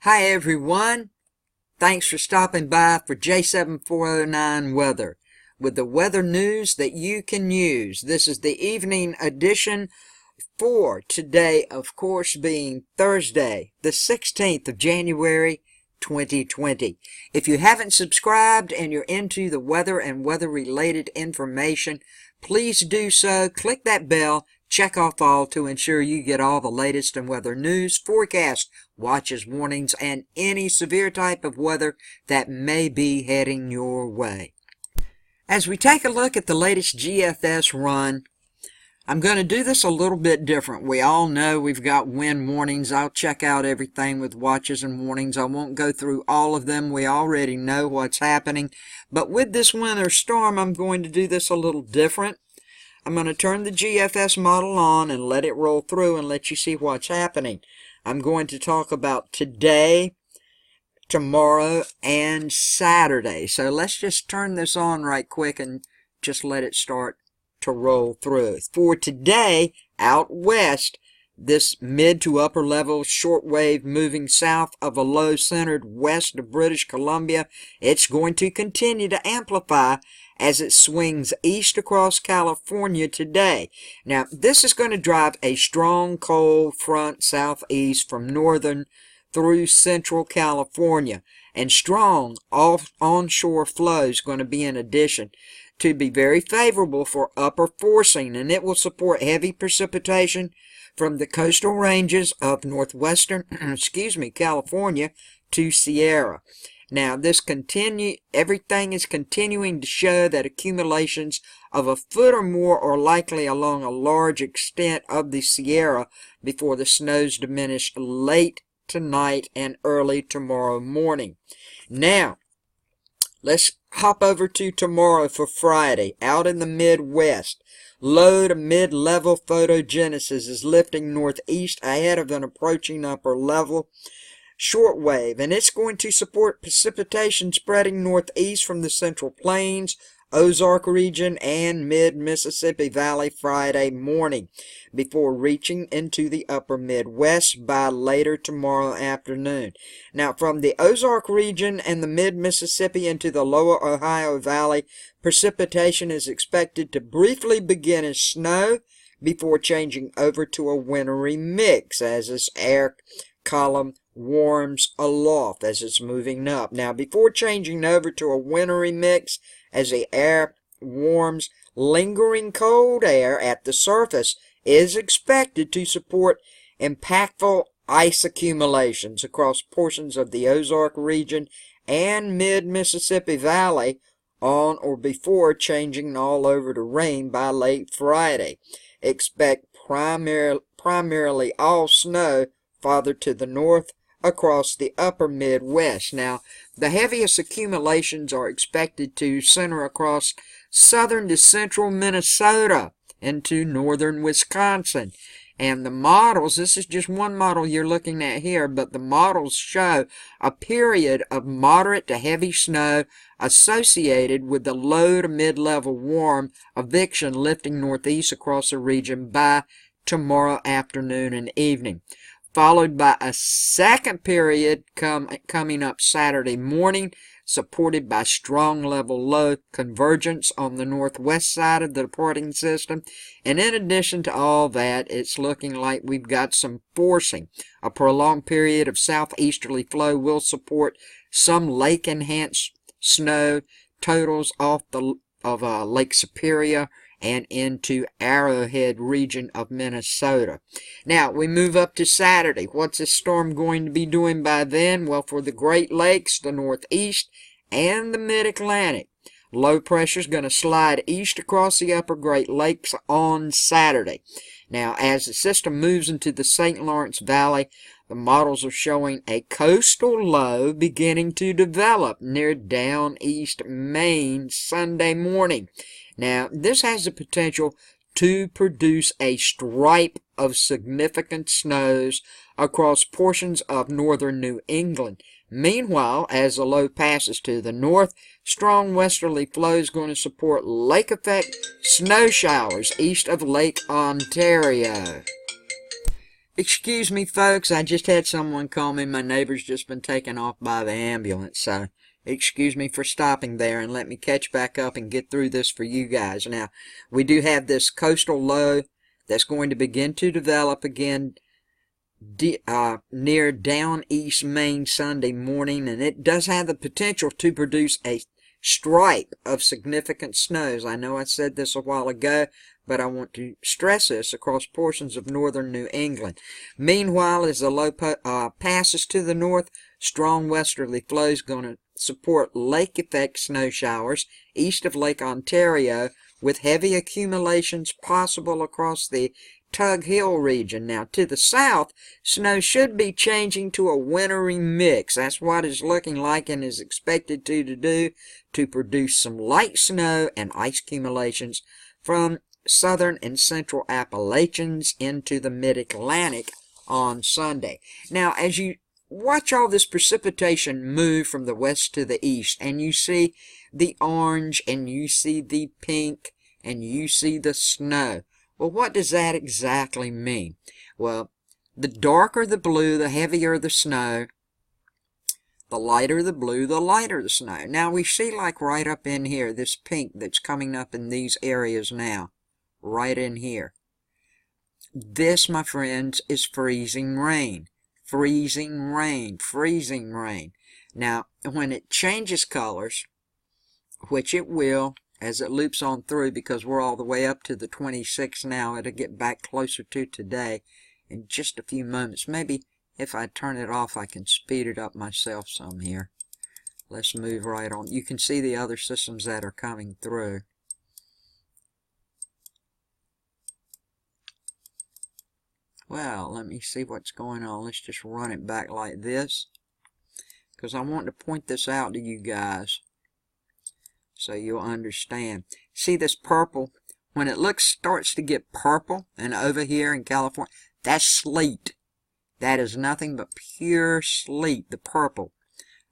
Hi everyone, thanks for stopping by for J7409 Weather with the weather news that you can use. This is the evening edition for today, of course, being Thursday, the 16th of January, 2020. If you haven't subscribed and you're into the weather and weather-related information, please do so. Click that bell, check off all to ensure you get all the latest in weather news, forecast, watches, warnings, and any severe type of weather that may be heading your way. As we take a look at the latest GFS run, I'm going to do this a little bit different. We all know we've got wind warnings. I'll check out everything with watches and warnings. I won't go through all of them. We already know what's happening. But with this winter storm, I'm going to do this a little different. I'm going to turn the GFS model on and let it roll through and let you see what's happening. I'm going to talk about today, tomorrow, and Saturday. So let's just turn this on right quick and just let it start to roll through. For today, out west, this mid to upper level shortwave moving south of a low centered west of British Columbia, it's going to continue to amplify as it swings east across California today. Now, this is going to drive a strong cold front southeast from northern through central California, and strong onshore flow is going to be in addition to be very favorable for upper forcing, and it will support heavy precipitation from the coastal ranges of northwestern California to Sierra. Now, everything is continuing to show that accumulations of a foot or more are likely along a large extent of the Sierra before the snows diminish late tonight and early tomorrow morning. Now, let's hop over to tomorrow for Friday. Out in the Midwest, low to mid-level photogenesis is lifting northeast ahead of an approaching upper level shortwave, and it's going to support precipitation spreading northeast from the Central Plains, Ozark region, and mid-Mississippi Valley Friday morning before reaching into the upper Midwest by later tomorrow afternoon. Now, from the Ozark region and the mid-Mississippi into the lower Ohio Valley, precipitation is expected to briefly begin as snow before changing over to a wintry mix as this air column warms aloft as it's moving up. Now, before changing over to a wintry mix, as the air warms, lingering cold air at the surface is expected to support impactful ice accumulations across portions of the Ozark region and mid-Mississippi Valley on or before changing all over to rain by late Friday. Expect primarily all snow farther to the north across the upper Midwest. Now, the heaviest accumulations are expected to center across southern to central Minnesota into northern Wisconsin. And the models, this is just one model you're looking at here, but the models show a period of moderate to heavy snow associated with the low to mid-level warm eviction lifting northeast across the region by tomorrow afternoon and evening, followed by a second period coming up Saturday morning, supported by strong level low convergence on the northwest side of the departing system. And in addition to all that, it's looking like we've got some forcing. A prolonged period of southeasterly flow will support some lake-enhanced snow totals off of Lake Superior and into Arrowhead region of Minnesota. Now, we move up to Saturday. What's this storm going to be doing by then? Well, for the Great Lakes, the Northeast, and the Mid-Atlantic, low pressure is going to slide east across the upper Great Lakes on Saturday. Now, as the system moves into the St. Lawrence Valley, the models are showing a coastal low beginning to develop near down east Maine Sunday morning. Now, this has the potential to produce a stripe of significant snows across portions of northern New England. Meanwhile, as the low passes to the north, strong westerly flow is going to support lake effect snow showers east of Lake Ontario. Excuse me, folks, I just had someone call me. My neighbor's just been taken off by the ambulance, so excuse me for stopping there, and let me catch back up and get through this for you guys. Now, we do have this coastal low that's going to begin to develop again near down east Maine Sunday morning, and it does have the potential to produce a stripe of significant snows. I know I said this a while ago, but I want to stress this across portions of northern New England. Meanwhile, as the low passes to the north, strong westerly flows going to support lake effect snow showers east of Lake Ontario, with heavy accumulations possible across the Tug Hill region. Now, to the south, snow should be changing to a wintry mix. That's what it's looking like and is expected to do to produce some light snow and ice accumulations from southern and central Appalachians into the mid-Atlantic on Sunday. Now, as you watch all this precipitation move from the west to the east, and you see the orange, and you see the pink, and you see the snow, well, what does that exactly mean? Well, the darker the blue, the heavier the snow. The lighter the blue, the lighter the snow. Now, we see, like right up in here, this pink that's coming up in these areas now. Right in here. This, my friends, is freezing rain. Freezing rain. Freezing rain. Now, when it changes colors, which it will, as it loops on through, because we're all the way up to the 26th now, it'll get back closer to today in just a few moments. Maybe if I turn it off, I can speed it up myself some here. Let's move right on. You can see the other systems that are coming through. Well, let me see what's going on. Let's just run it back like this, because I want to point this out to you guys so you'll understand. See this purple? When it starts to get purple, and over here in California, that's sleet. That is nothing but pure sleet, the purple.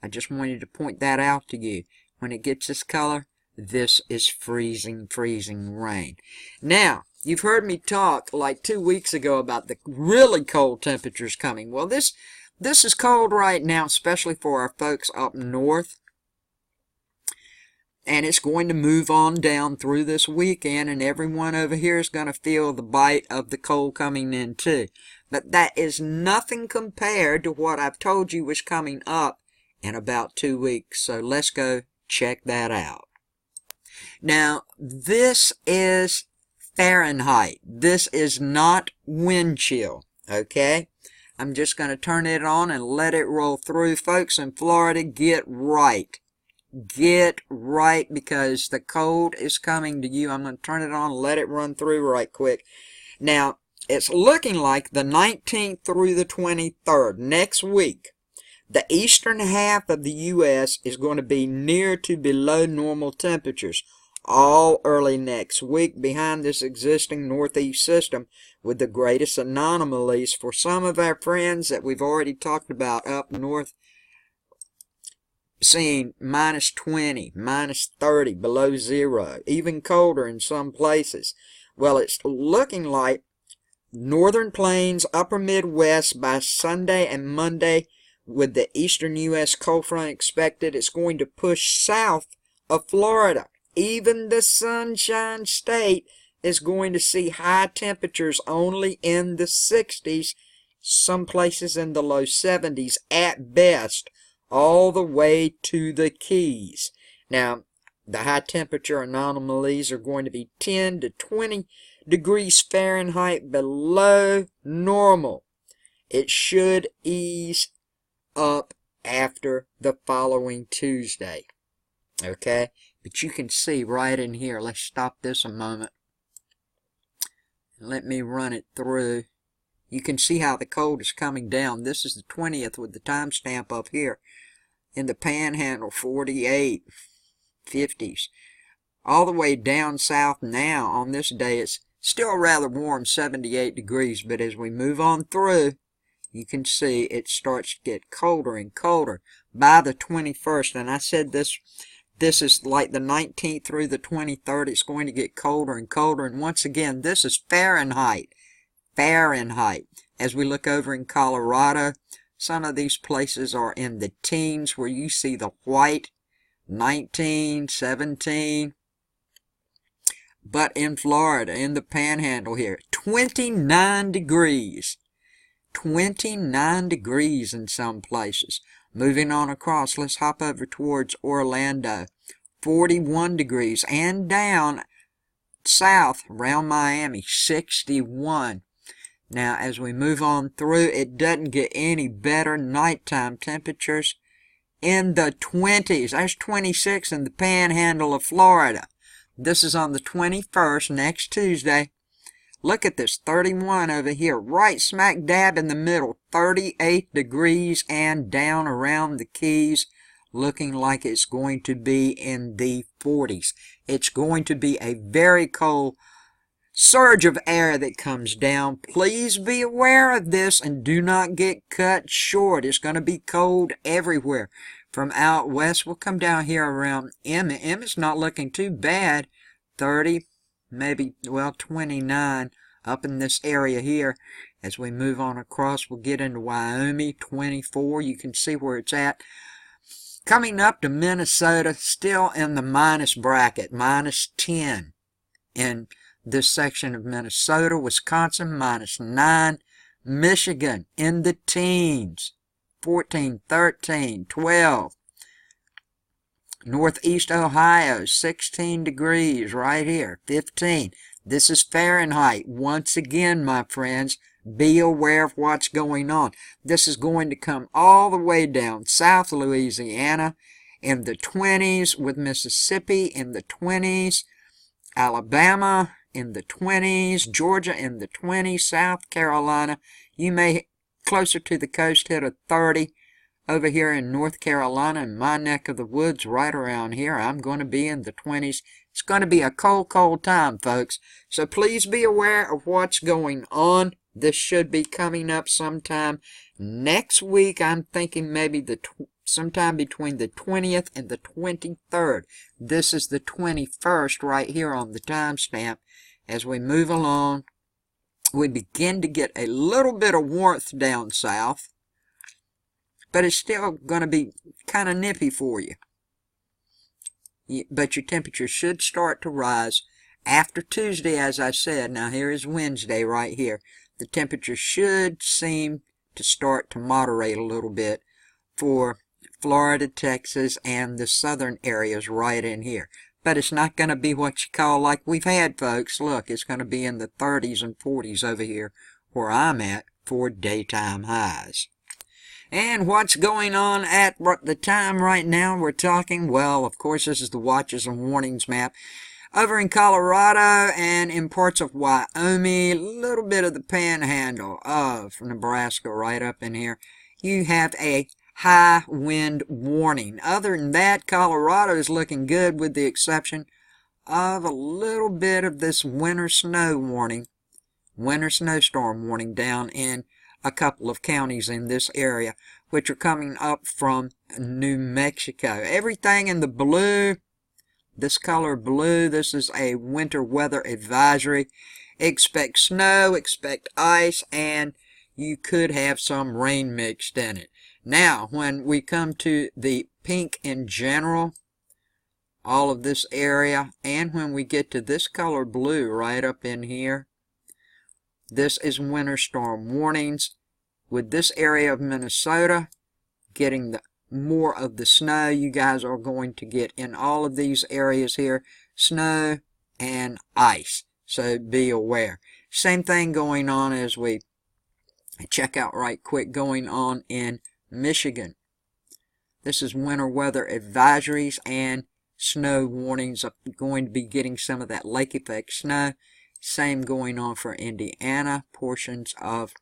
I just wanted to point that out to you. When it gets this color, this is freezing, freezing rain. Now, you've heard me talk like 2 weeks ago about the really cold temperatures coming. Well, this is cold right now, especially for our folks up north. And it's going to move on down through this weekend, and everyone over here is going to feel the bite of the cold coming in too. But that is nothing compared to what I've told you was coming up in about 2 weeks. So let's go check that out. Now, this is Fahrenheit. This is not wind chill, okay? I'm just going to turn it on and let it roll through. Folks in Florida, get right. Get right, because the cold is coming to you. I'm going to turn it on and let it run through right quick. Now, it's looking like the 19th through the 23rd, next week, the eastern half of the U.S. is going to be near to below normal temperatures all early next week, behind this existing northeast system with the greatest anomalies for some of our friends that we've already talked about up north, seeing minus 20, minus 30, below zero, even colder in some places. Well, it's looking like northern plains, upper Midwest by Sunday and Monday, with the eastern U.S. cold front expected. It's going to push south of Florida. Even the Sunshine State is going to see high temperatures only in the 60s, some places in the low 70s at best, all the way to the Keys. Now, the high temperature anomalies are going to be 10 to 20 degrees Fahrenheit below normal. It should ease up after the following Tuesday. Okay? But you can see right in here. Let's stop this a moment. Let me run it through. You can see how the cold is coming down. This is the 20th with the timestamp up here. In the Panhandle, 48, 50s. All the way down south now on this day, it's still rather warm, 78 degrees. But as we move on through, you can see it starts to get colder and colder by the 21st. And I said this is like the 19th through the 23rd. It's going to get colder and colder. And once again, this is Fahrenheit. Fahrenheit. as we look over in Colorado, some of these places are in the teens where you see the white, 19, 17. But in Florida, in the Panhandle here, 29 degrees. 29 degrees in some places. Moving on across, let's hop over towards Orlando. 41 degrees. And down south around Miami, 61. Now, as we move on through, it doesn't get any better. Nighttime temperatures in the 20s. There's 26 in the Panhandle of Florida. This is on the 21st, next Tuesday. Look at this, 31 over here, right smack dab in the middle, 38 degrees, and down around the Keys, looking like it's going to be in the 40s. It's going to be a very cold surge of air that comes down. Please be aware of this and do not get cut short. It's going to be cold everywhere. From out west, we'll come down here around Emmett. Emmett's not looking too bad. 30, maybe, well, 29 up in this area here. As we move on across, we'll get into Wyoming. 24, you can see where it's at. Coming up to Minnesota, still in the minus bracket, minus 10 in this section of Minnesota. Wisconsin, minus 9. Michigan in the teens, 14, 13, 12. Northeast Ohio, 16 degrees right here, 15. This is Fahrenheit. Once again, my friends, be aware of what's going on. This is going to come all the way down South Louisiana in the 20s, with Mississippi in the 20s, Alabama in the 20s, Georgia in the 20s, South Carolina, you may closer to the coast hit a 30. Over here in North Carolina, in my neck of the woods, right around here, I'm going to be in the 20s. It's going to be a cold, cold time, folks. So please be aware of what's going on. This should be coming up sometime next week. I'm thinking maybe sometime between the 20th and the 23rd. This is the 21st right here on the timestamp. As we move along, we begin to get a little bit of warmth down south, but it's still going to be kind of nippy for you. But your temperature should start to rise after Tuesday, as I said. Now here is Wednesday right here. The temperature should seem to start to moderate a little bit for Florida, Texas, and the southern areas right in here. But it's not going to be what you call like we've had, folks. Look, it's going to be in the 30s and 40s over here where I'm at for daytime highs. And what's going on at the time right now we're talking? Well, of course, this is the watches and warnings map. Over in Colorado and in parts of Wyoming, a little bit of the Panhandle of Nebraska right up in here, you have a high wind warning. Other than that, Colorado is looking good with the exception of a little bit of this winter snow warning, winter snowstorm warning down in a couple of counties in this area, which are coming up from New Mexico. Everything in the blue, this color blue, this is a winter weather advisory. Expect snow, expect ice, and you could have some rain mixed in it. Now, when we come to the pink in general, all of this area, and when we get to this color blue right up in here, this is winter storm warnings. With this area of Minnesota getting more of the snow, you guys are going to get in all of these areas here, snow and ice. So be aware. Same thing going on as we check out right quick going on in Michigan. This is winter weather advisories and snow warnings. I'm going to be getting some of that lake effect snow. Same going on for Indiana, portions of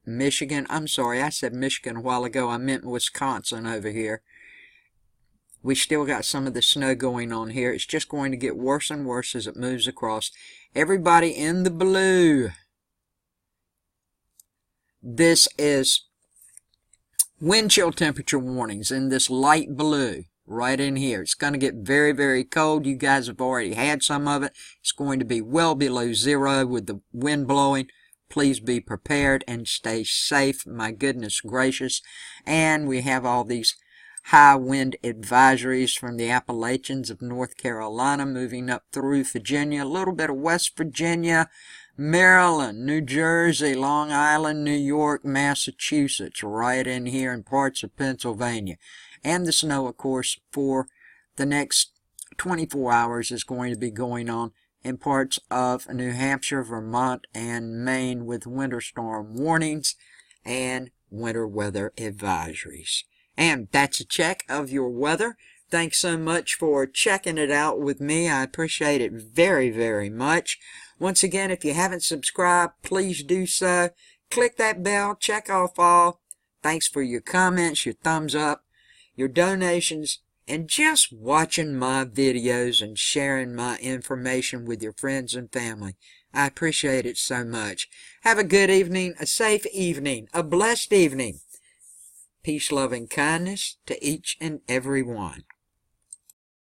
Michigan. I'm sorry, I said Michigan a while ago. I meant Wisconsin over here. We still got some of the snow going on here. It's just going to get worse and worse as it moves across. Everybody in the blue. This is wind chill temperature warnings in this light blue right in here. It's going to get very, very cold. You guys have already had some of it. It's going to be well below zero with the wind blowing. Please be prepared and stay safe. My goodness gracious. And we have all these high wind advisories from the Appalachians of North Carolina moving up through Virginia, a little bit of West Virginia, Maryland, New Jersey, Long Island, New York, Massachusetts, right in here in parts of Pennsylvania. And the snow, of course, for the next 24 hours is going to be going on in parts of New Hampshire, Vermont, and Maine with winter storm warnings and winter weather advisories. And that's a check of your weather. Thanks so much for checking it out with me. I appreciate it very, very much. Once again, if you haven't subscribed, please do so. Click that bell, check off all. Thanks for your comments, your thumbs up, your donations, and just watching my videos and sharing my information with your friends and family. I appreciate it so much. Have a good evening, a safe evening, a blessed evening. Peace, love, and kindness to each and every one.